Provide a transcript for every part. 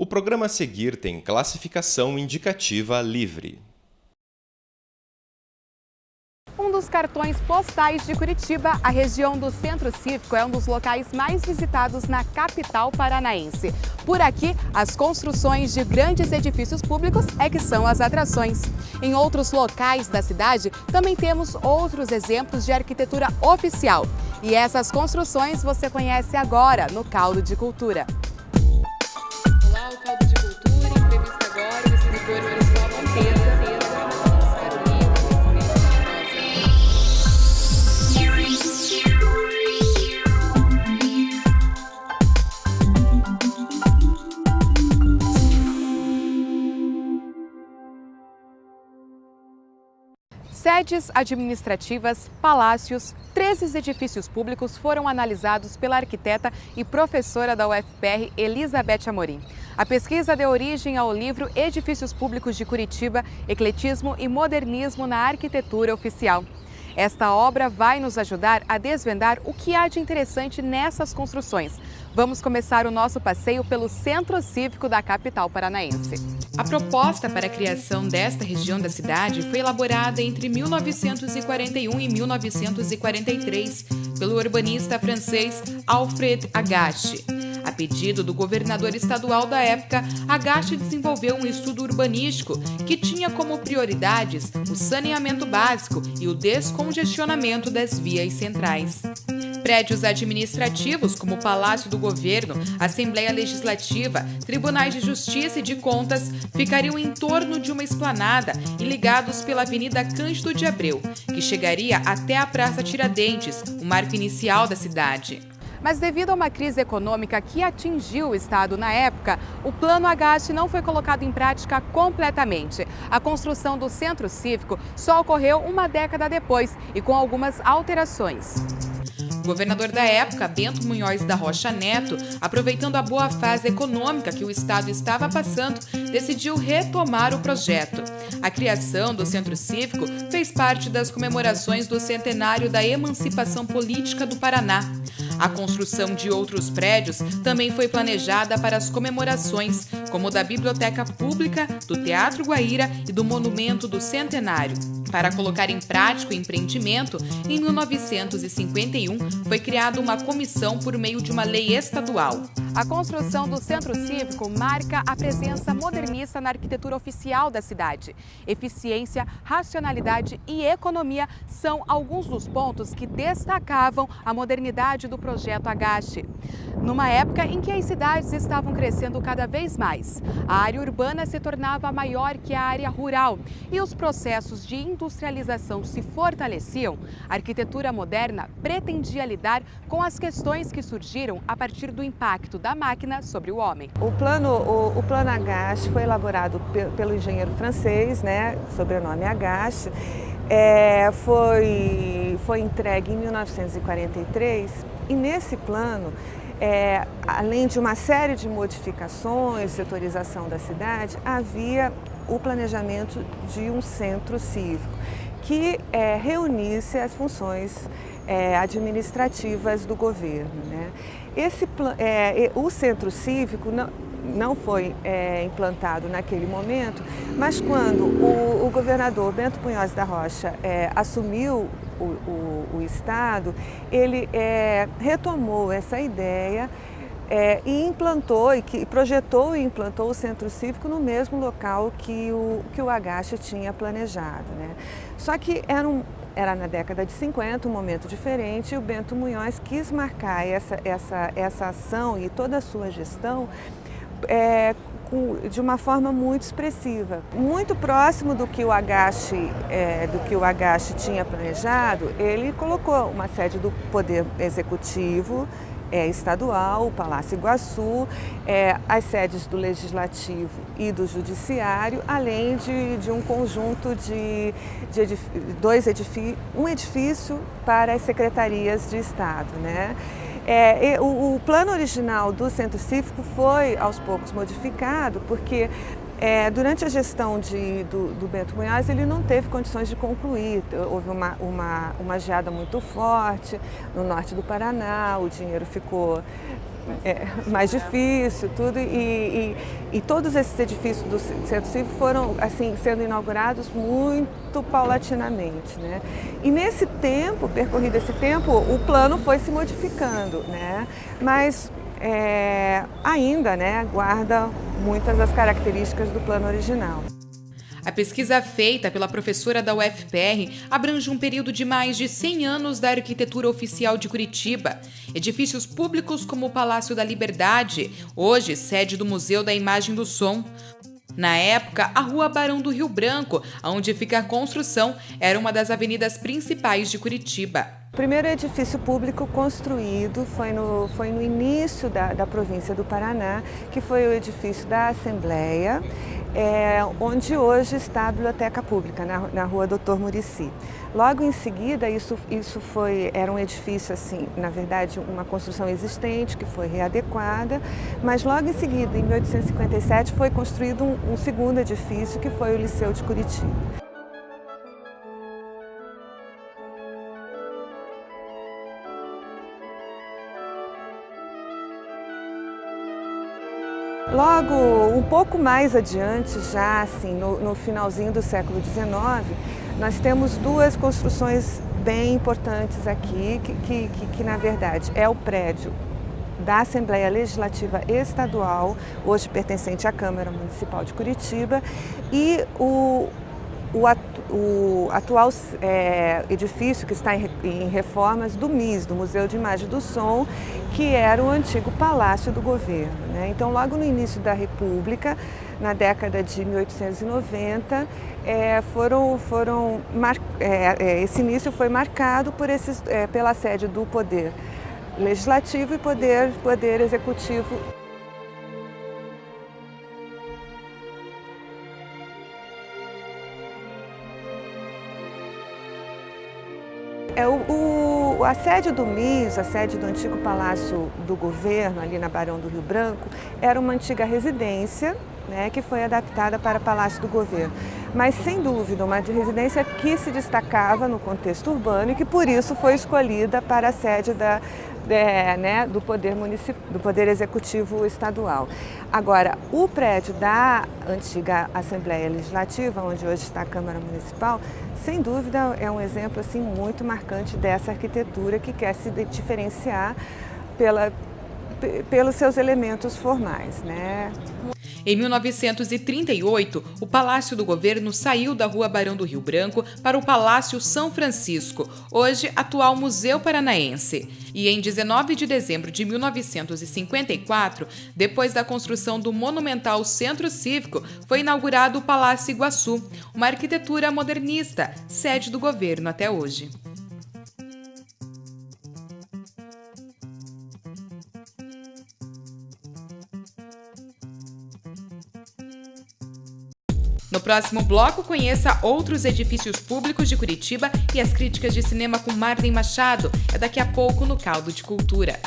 O programa a seguir tem classificação indicativa livre. Um dos cartões postais de Curitiba, a região do Centro Cívico é um dos locais mais visitados na capital paranaense. Por aqui, as construções de grandes edifícios públicos é que são as atrações. Em outros locais da cidade, também temos outros exemplos de arquitetura oficial. E essas construções você conhece agora no Caldo de Cultura. Olá, o Caldo de Cultura, entrevista agora o escritor Miroslav Monteza. Sedes administrativas, palácios, 13 edifícios públicos foram analisados pela arquiteta e professora da UFPR, Elizabeth Amorim. A pesquisa deu origem ao livro Edifícios Públicos de Curitiba, Ecletismo e Modernismo na Arquitetura Oficial. Esta obra vai nos ajudar a desvendar o que há de interessante nessas construções. Vamos começar o nosso passeio pelo Centro Cívico da capital paranaense. A proposta para a criação desta região da cidade foi elaborada entre 1941 e 1943 pelo urbanista francês Alfred Agache. A pedido do governador estadual da época, Agache desenvolveu um estudo urbanístico que tinha como prioridades o saneamento básico e o descongestionamento das vias centrais. Prédios administrativos, como o Palácio do Governo, Assembleia Legislativa, Tribunais de Justiça e de Contas, ficariam em torno de uma esplanada e ligados pela Avenida Cândido de Abreu, que chegaria até a Praça Tiradentes, o marco inicial da cidade. Mas devido a uma crise econômica que atingiu o estado na época, o Plano Agache não foi colocado em prática completamente. A construção do Centro Cívico só ocorreu uma década depois e com algumas alterações. O governador da época, Bento Munhoz da Rocha Neto, aproveitando a boa fase econômica que o estado estava passando, decidiu retomar o projeto. A criação do Centro Cívico fez parte das comemorações do centenário da emancipação política do Paraná. A construção de outros prédios também foi planejada para as comemorações, como o da Biblioteca Pública, do Teatro Guaíra e do Monumento do Centenário. Para colocar em prática o empreendimento, em 1951 foi criada uma comissão por meio de uma lei estadual. A construção do Centro Cívico marca a presença modernista na arquitetura oficial da cidade. Eficiência, racionalidade e economia são alguns dos pontos que destacavam a modernidade do projeto Agache. Numa época em que as cidades estavam crescendo cada vez mais, a área urbana se tornava maior que a área rural e os processos de industrialização se fortaleciam, a arquitetura moderna pretendia lidar com as questões que surgiram a partir do impacto da máquina sobre o homem. O plano Agache foi elaborado pelo engenheiro francês, sobrenome Agache, foi entregue em 1943 e nesse plano, além de uma série de modificações, setorização da cidade, havia o planejamento de um centro cívico que reunisse as funções administrativas do governo. O centro cívico não foi implantado naquele momento, mas quando o governador Bento Munhoz da Rocha assumiu o Estado, ele retomou essa ideia e implantou, projetou e implantou o Centro Cívico no mesmo local que o Agache tinha planejado. Só que era na década de 50, um momento diferente, e o Bento Munhoz quis marcar essa ação e toda a sua gestão de uma forma muito expressiva. Muito próximo do que o Agache tinha planejado, ele colocou uma sede do Poder Executivo estadual, o Palácio Iguaçu, as sedes do Legislativo e do Judiciário, além de um conjunto de um edifício para as secretarias de Estado. O plano original do Centro Cívico foi, aos poucos, modificado, porque durante a gestão do Bento Munhoz, ele não teve condições de concluir. Houve uma geada muito forte no norte do Paraná, o dinheiro ficou mais difícil, tudo, e todos esses edifícios do Centro Cívico foram assim, sendo inaugurados muito paulatinamente, né? E nesse tempo, percorrido esse tempo, o plano foi se modificando, né? Mas ainda, né, guarda muitas das características do plano original. A pesquisa feita pela professora da UFPR abrange um período de mais de 100 anos da arquitetura oficial de Curitiba. Edifícios públicos como o Palácio da Liberdade, hoje sede do Museu da Imagem do Som. Na época, a Rua Barão do Rio Branco, onde fica a construção, era uma das avenidas principais de Curitiba. O primeiro edifício público construído foi no início da província do Paraná, que foi o edifício da Assembleia, onde hoje está a Biblioteca Pública, na Rua Doutor Muricy. Logo em seguida, era um edifício, assim, na verdade, uma construção existente que foi readequada, mas logo em seguida, em 1857, foi construído um segundo edifício, que foi o Liceu de Curitiba. Logo, um pouco mais adiante, já assim, no finalzinho do século XIX, nós temos duas construções bem importantes aqui, que na verdade é o prédio da Assembleia Legislativa Estadual, hoje pertencente à Câmara Municipal de Curitiba, e o atual edifício que está em reformas do MIS, do Museu de Imagem do Som, que era o antigo Palácio do Governo, né? Então, logo no início da República, na década de 1890, esse início foi marcado pela sede do Poder Legislativo e Poder Executivo. A sede do MIS, a sede do antigo Palácio do Governo, ali na Barão do Rio Branco, era uma antiga residência, né, que foi adaptada para Palácio do Governo. Mas, sem dúvida, uma residência que se destacava no contexto urbano e que, por isso, foi escolhida para a sede do Poder Executivo Estadual. Agora, o prédio da antiga Assembleia Legislativa, onde hoje está a Câmara Municipal, sem dúvida é um exemplo assim, muito marcante dessa arquitetura que quer se diferenciar pelos seus elementos formais, né? Em 1938, o Palácio do Governo saiu da Rua Barão do Rio Branco para o Palácio São Francisco, hoje atual Museu Paranaense. E em 19 de dezembro de 1954, depois da construção do monumental Centro Cívico, foi inaugurado o Palácio Iguaçu, uma arquitetura modernista, sede do governo até hoje. No próximo bloco, conheça outros edifícios públicos de Curitiba e as críticas de cinema com Marlene Machado. É daqui a pouco no Caldo de Cultura.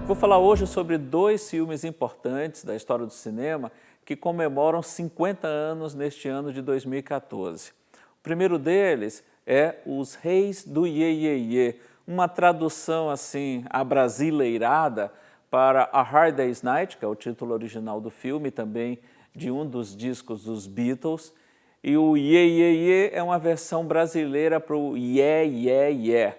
Vou falar hoje sobre dois filmes importantes da história do cinema que comemoram 50 anos neste ano de 2014. O primeiro deles é Os Reis do Iê, Iê, Iê, uma tradução assim abrasileirada para A Hard Day's Night, que é o título original do filme, também de um dos discos dos Beatles. E o Iê, Iê, Iê é uma versão brasileira para o Yeah, Yeah, Yeah,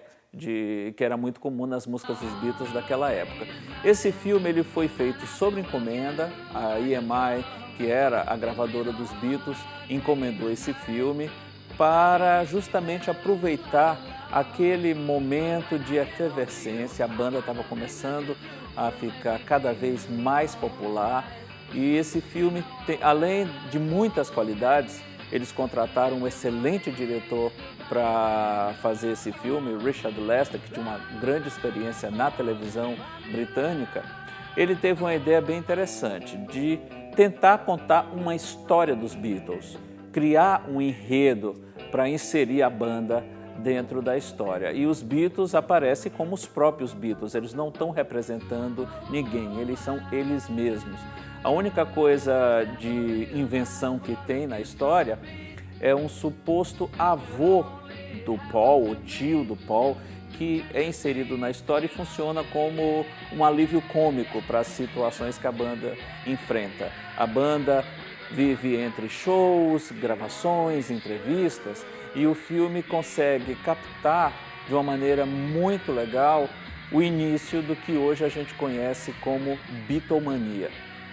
que era muito comum nas músicas dos Beatles daquela época. Esse filme ele foi feito sob encomenda, a EMI, que era a gravadora dos Beatles, encomendou esse filme para justamente aproveitar aquele momento de efervescência. A banda estava começando a ficar cada vez mais popular e esse filme, além de muitas qualidades, eles contrataram um excelente diretor para fazer esse filme, Richard Lester, que tinha uma grande experiência na televisão britânica. Ele teve uma ideia bem interessante de tentar contar uma história dos Beatles, criar um enredo para inserir a banda dentro da história. E os Beatles aparecem como os próprios Beatles, eles não estão representando ninguém, eles são eles mesmos. A única coisa de invenção que tem na história é um suposto avô do Paul, o tio do Paul, que é inserido na história e funciona como um alívio cômico para as situações que a banda enfrenta. A banda vive entre shows, gravações, entrevistas, e o filme consegue captar de uma maneira muito legal o início do que hoje a gente conhece como Beatlemania.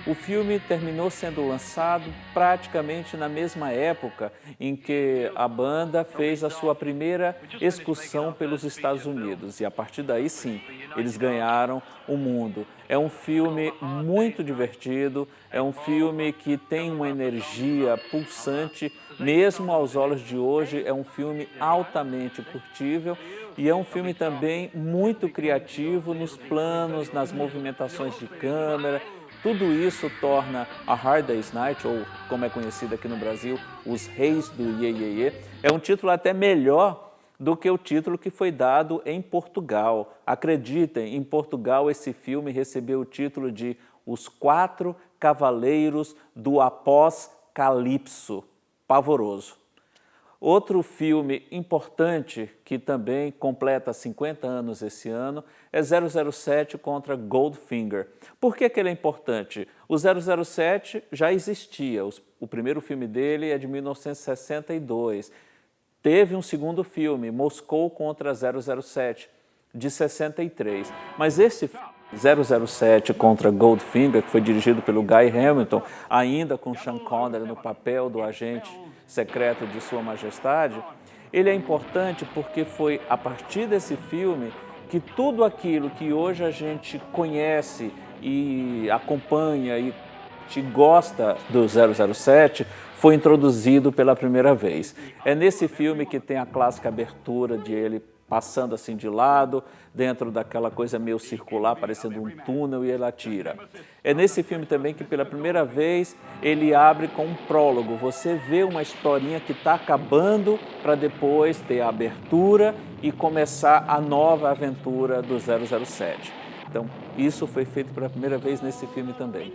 O filme terminou sendo lançado praticamente na mesma época em que a banda fez a sua primeira excursão pelos Estados Unidos. E a partir daí, sim, eles ganharam o mundo. É um filme muito divertido, é um filme que tem uma energia pulsante, mesmo aos olhos de hoje, é um filme altamente curtível. E é um filme também muito criativo nos planos, nas movimentações de câmera. Tudo isso torna a Hard Day's Night, ou como é conhecido aqui no Brasil, Os Reis do Iê, Iê, Iê, é um título até melhor do que o título que foi dado em Portugal. Acreditem, em Portugal esse filme recebeu o título de Os Quatro Cavaleiros do Após-Calipso. Pavoroso. Outro filme importante, que também completa 50 anos esse ano, é 007 contra Goldfinger. Por que ele é importante? O 007 já existia, o primeiro filme dele é de 1962. Teve um segundo filme, Moscou contra 007, de 63. Mas esse 007 contra Goldfinger, que foi dirigido pelo Guy Hamilton, ainda com Sean Connery no papel do agente secreto de Sua Majestade, ele é importante porque foi a partir desse filme que tudo aquilo que hoje a gente conhece e acompanha e gosta do 007 foi introduzido pela primeira vez. É nesse filme que tem a clássica abertura de ele passando assim de lado, dentro daquela coisa meio circular, parecendo um túnel, e ele atira. É nesse filme também que, pela primeira vez, ele abre com um prólogo. Você vê uma historinha que está acabando para depois ter a abertura e começar a nova aventura do 007. Então, isso foi feito pela primeira vez nesse filme também.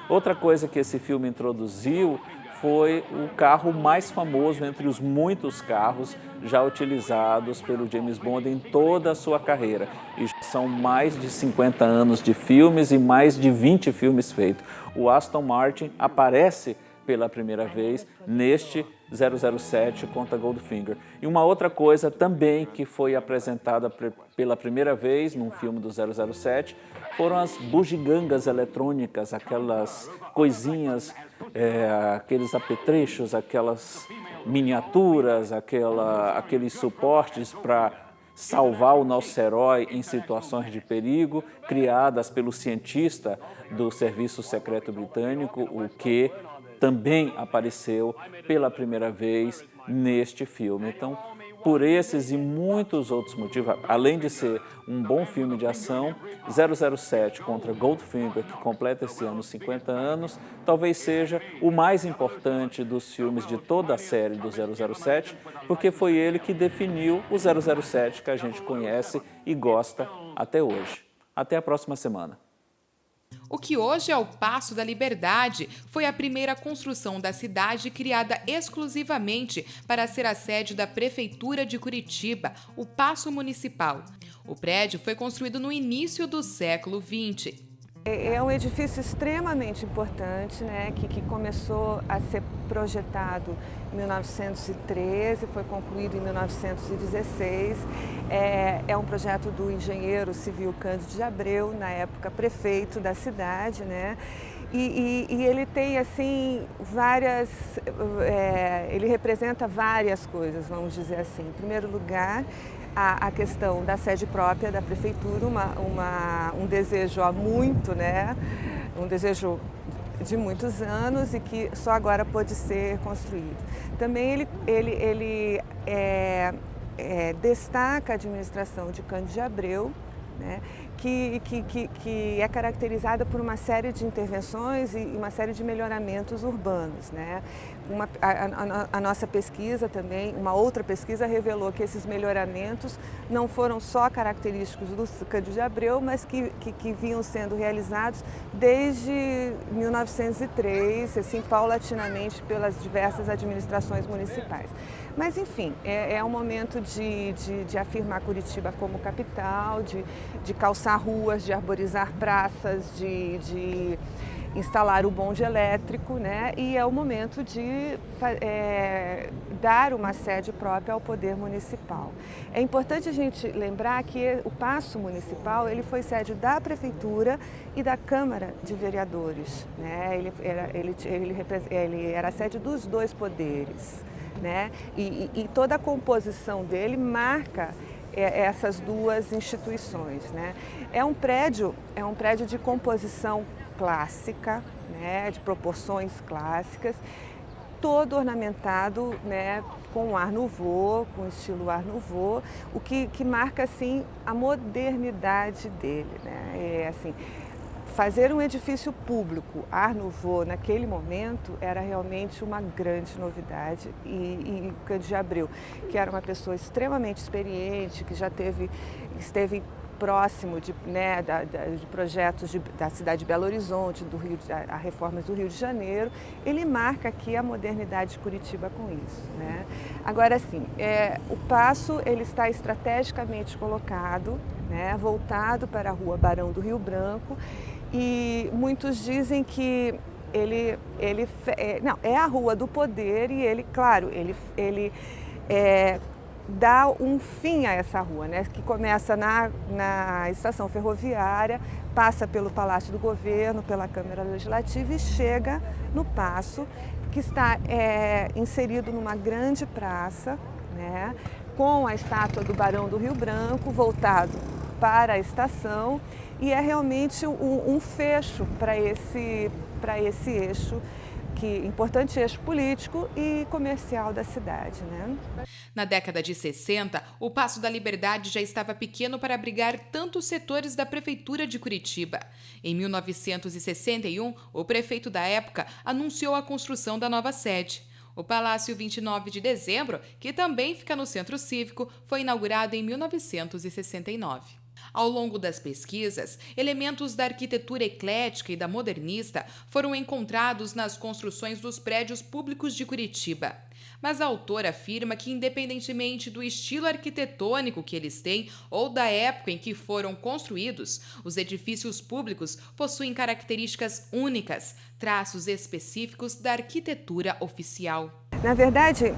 Outra coisa que esse filme introduziu foi o carro mais famoso entre os muitos carros já utilizados pelo James Bond em toda a sua carreira. E são mais de 50 anos de filmes e mais de 20 filmes feitos. O Aston Martin aparece pela primeira vez neste 007 contra Goldfinger. E uma outra coisa também que foi apresentada pela primeira vez num filme do 007 foram as bugigangas eletrônicas, aquelas coisinhas, aqueles apetrechos, aquelas miniaturas, aqueles suportes para salvar o nosso herói em situações de perigo, criadas pelo cientista do Serviço Secreto Britânico, o que também apareceu pela primeira vez neste filme. Então, por esses e muitos outros motivos, além de ser um bom filme de ação, 007 contra Goldfinger, que completa esse ano 50 anos, talvez seja o mais importante dos filmes de toda a série do 007, porque foi ele que definiu o 007 que a gente conhece e gosta até hoje. Até a próxima semana. O que hoje é o Paço da Liberdade foi a primeira construção da cidade criada exclusivamente para ser a sede da Prefeitura de Curitiba, o Paço Municipal. O prédio foi construído no início do século XX. É um edifício extremamente importante, né, que começou a ser projetado em 1913, foi concluído em 1916. É um projeto do engenheiro civil Cândido de Abreu, na época prefeito da cidade, né? E ele tem, assim, ele representa várias coisas, vamos dizer assim. Em primeiro lugar, a questão da sede própria da prefeitura, um desejo há muito, né? Um desejo de muitos anos e que só agora pôde ser construído. Também ele destaca a administração de Cândido de Abreu, né? Que é caracterizada por uma série de intervenções e uma série de melhoramentos urbanos, né? A nossa pesquisa também, uma outra pesquisa revelou que esses melhoramentos não foram só característicos do Cândido de Abreu, mas que vinham sendo realizados desde 1903, assim, paulatinamente pelas diversas administrações municipais. Mas, enfim, é um momento de afirmar Curitiba como capital, de calçar ruas, de arborizar praças, de instalar o bonde elétrico, né? E é o momento de dar uma sede própria ao poder municipal. É importante a gente lembrar que o Paço Municipal ele foi sede da Prefeitura e da Câmara de Vereadores, né? Ele era sede dos dois poderes, né? E toda a composição dele marca essas duas instituições, né? É um prédio de composição clássica, né? De proporções clássicas, todo ornamentado, né? Com Art Nouveau, com estilo Art Nouveau, o que marca assim a modernidade dele, né? Assim, fazer um edifício público Art Nouveau naquele momento era realmente uma grande novidade e o Cândido de Abreu, que era uma pessoa extremamente experiente, que já esteve próximo de projetos da cidade de Belo Horizonte, a reformas do Rio de Janeiro, ele marca aqui a modernidade de Curitiba com isso, né? Agora, sim, o Paço ele está estrategicamente colocado, né, voltado para a rua Barão do Rio Branco, e muitos dizem que é a rua do poder e ele, claro, ele dá um fim a essa rua, né, que começa na estação ferroviária, passa pelo Palácio do Governo, pela Câmara Legislativa e chega no Paço, que está inserido numa grande praça, né, com a estátua do Barão do Rio Branco voltado para a estação, e é realmente um fecho para esse eixo, importante eixo político e comercial da cidade, né? Na década de 60, o Paço da Liberdade já estava pequeno para abrigar tantos setores da Prefeitura de Curitiba. Em 1961, o prefeito da época anunciou a construção da nova sede. O Palácio 29 de Dezembro, que também fica no Centro Cívico, foi inaugurado em 1969. Ao longo das pesquisas, elementos da arquitetura eclética e da modernista foram encontrados nas construções dos prédios públicos de Curitiba. Mas a autora afirma que, independentemente do estilo arquitetônico que eles têm ou da época em que foram construídos, os edifícios públicos possuem características únicas, traços específicos da arquitetura oficial. Na verdade,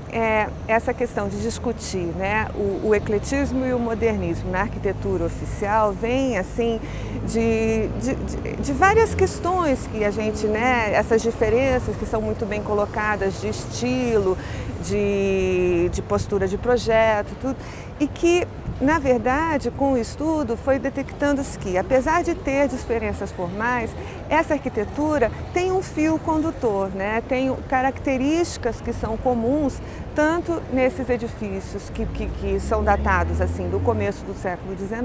essa questão de discutir, né, o ecletismo e o modernismo na arquitetura oficial vem assim de várias questões que a gente, né, essas diferenças que são muito bem colocadas de estilo, de postura de projeto, tudo, e que, na verdade, com o estudo foi detectando-se que, apesar de ter diferenças formais, essa arquitetura tem um fio condutor, né? Tem características que são comuns tanto nesses edifícios que são datados assim do começo do século XIX,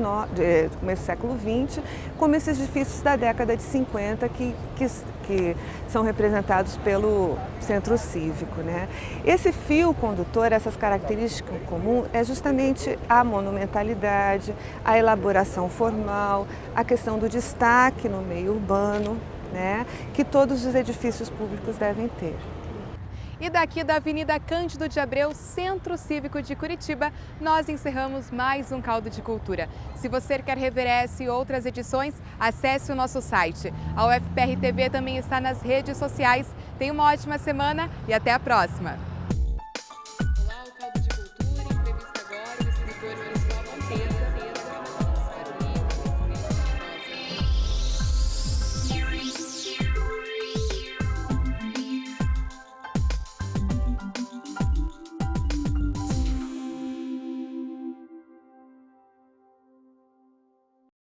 começo do século XX, como esses edifícios da década de 50 que são representados pelo Centro Cívico, né? Esse fio condutor, essas características comuns, é justamente a monumentalidade, a elaboração formal, a questão do destaque no meio urbano, né, que todos os edifícios públicos devem ter. E daqui da Avenida Cândido de Abreu, Centro Cívico de Curitiba, nós encerramos mais um Caldo de Cultura. Se você quer rever essa e outras edições, acesse o nosso site. A UFPR TV também está nas redes sociais. Tenha uma ótima semana e até a próxima!